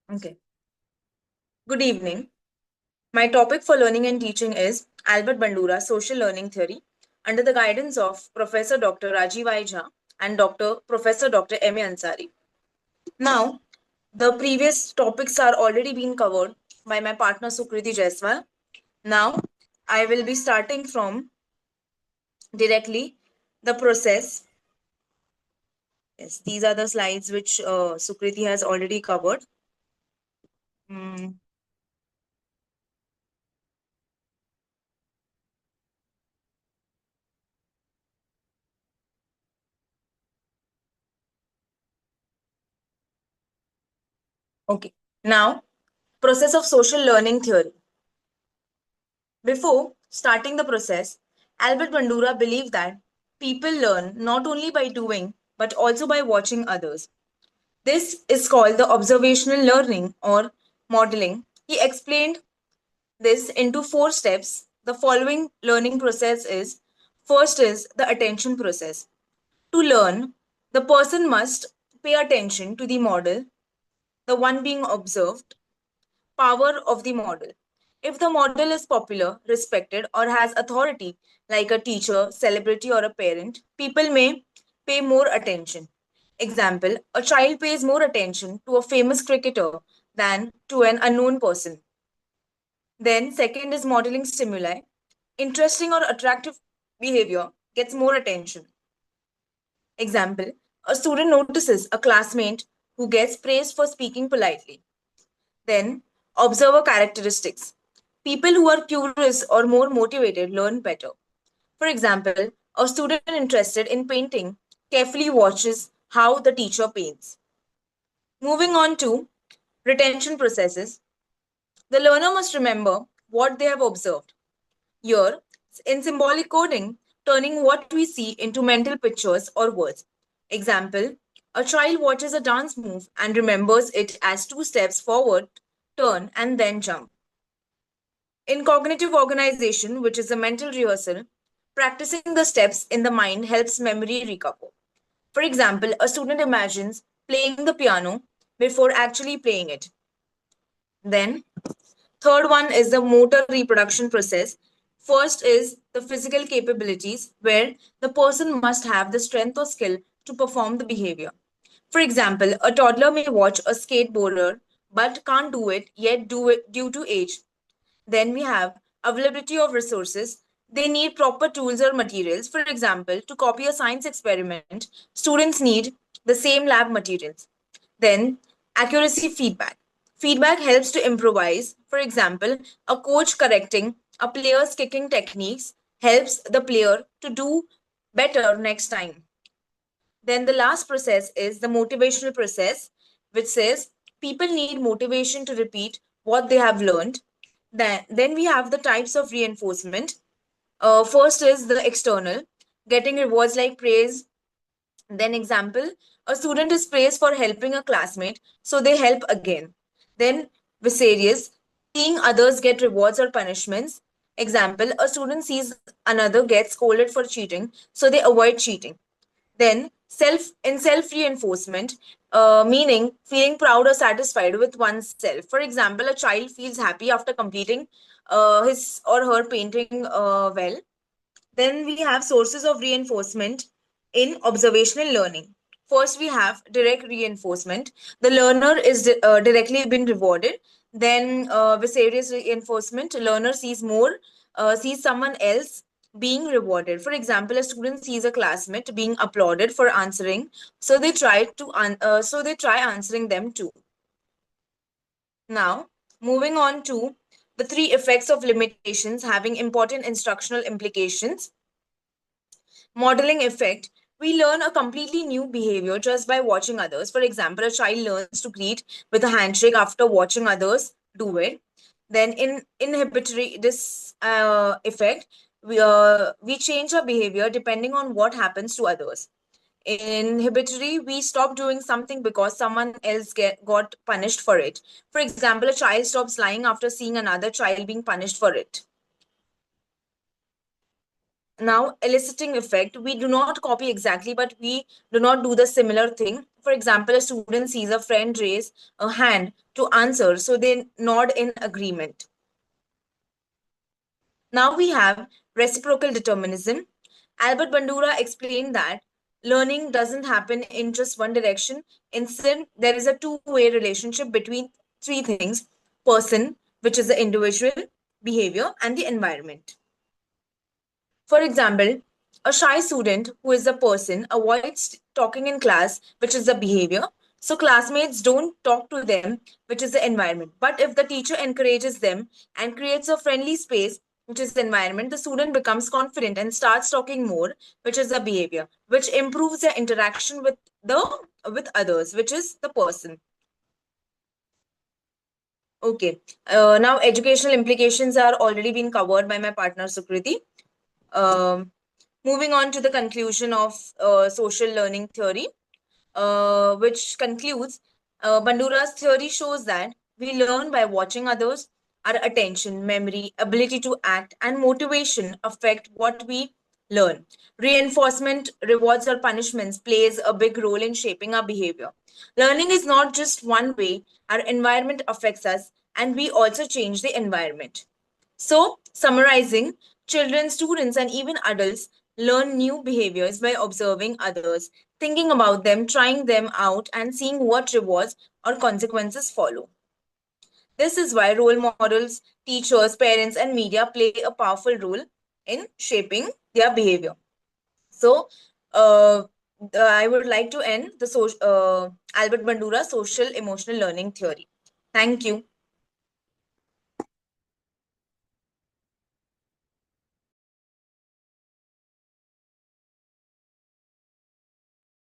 Okay. Good evening. My topic for learning and teaching is Albert Bandura Social Learning Theory under the guidance of Professor Dr. Rajiv I. Jha and Professor Dr. M. A. Ansari. Now, the previous topics are already being covered by my partner Sukriti Jaiswal. Now, I will be starting from directly the process. Yes, these are the slides which Sukriti has already covered. Mm, okay. Now, process of social learning theory. Before starting the process, Albert Bandura believed that people learn not only by doing but also by watching others. This is called the observational learning or modeling. He explained this into four steps. The following learning process is: first is the attention process. To learn, the person must pay attention to the model, the one being observed. Power of the model. If the model is popular, respected, or has authority, like a teacher, celebrity, or a parent, people may pay more attention. Example: a child pays more attention to a famous cricketer than to an unknown person. Then, second is modeling stimuli. Interesting or attractive behavior gets more attention. Example: a student notices a classmate who gets praised for speaking politely. Then, observer characteristics. People who are curious or more motivated learn better. For example, a student interested in painting carefully watches how the teacher paints. Moving on to retention processes, the learner must remember what they have observed. Here, in symbolic coding, turning what we see into mental pictures or words. Example: a child watches a dance move and remembers it as two steps forward, turn, and then jump. In cognitive organization, which is a mental rehearsal, practicing the steps in the mind helps memory recover. For example, a student imagines playing the piano before actually playing it. Then, third one is the motor reproduction process. First is the physical capabilities, where the person must have the strength or skill to perform the behavior. For example, a toddler may watch a skateboarder but can't do it yet do it due to age. Then we have availability of resources. They need proper tools or materials. For example, to copy a science experiment, students need the same lab materials. Then, accuracy feedback. Feedback helps to improvise. For example, a coach correcting a player's kicking techniques helps the player to do better next time. Then the last process is the motivational process, which says people need motivation to repeat what they have learned. Then we have the types of reinforcement. First is the external, getting rewards like praise. Then example, a student is praised for helping a classmate, so they help again. Then vicarious, seeing others get rewards or punishments. Example, a student sees another get scolded for cheating, so they avoid cheating. Then self reinforcement, meaning feeling proud or satisfied with oneself. For example, a child feels happy after completing his or her painting well. Then we have sources of reinforcement in observational learning. First, we have direct reinforcement. The learner is directly been rewarded. Then, vicarious reinforcement. Learner sees more, sees someone else being rewarded. For example, a student sees a classmate being applauded for answering, so they try answering them too. Now, moving on to the three effects of limitations having important instructional implications. Modeling effect: we learn a completely new behavior just by watching others. For example, a child learns to greet with a handshake after watching others do it. Then, in inhibitory this effect, we change our behavior depending on what happens to others. In inhibitory, we stop doing something because someone else got punished for it. For example, a child stops lying after seeing another child being punished for it. Now, eliciting effect, we do not copy exactly, but we do not do the similar thing. For example, a student sees a friend raise a hand to answer, so they nod in agreement. Now we have reciprocal determinism. Albert Bandura explained that learning doesn't happen in just one direction. Instead, there is a two-way relationship between three things: person, which is the individual, behavior, and the environment. For example, a shy student, who is the person, avoids talking in class, which is the behavior. So classmates don't talk to them, which is the environment. But if the teacher encourages them and creates a friendly space, which is the environment, the student becomes confident and starts talking more, which is the behavior, which improves their interaction with others, which is the person. Okay. Now educational implications are already been covered by my partner Sukriti. Um, Moving on to the conclusion of social learning theory, which concludes Bandura's theory shows that we learn by watching others. Our attention, memory, ability to act, and motivation affect what we learn. Reinforcement, rewards, or punishments plays a big role in shaping our behavior. Learning is not just one way, our environment affects us, and we also change the environment. So, summarizing, children, students, and even adults learn new behaviors by observing others, thinking about them, trying them out, and seeing what rewards or consequences follow. This is why role models, teachers, parents, and media play a powerful role in shaping their behavior. So, uh, I would like to end the Albert Bandura social emotional learning theory. Thank you.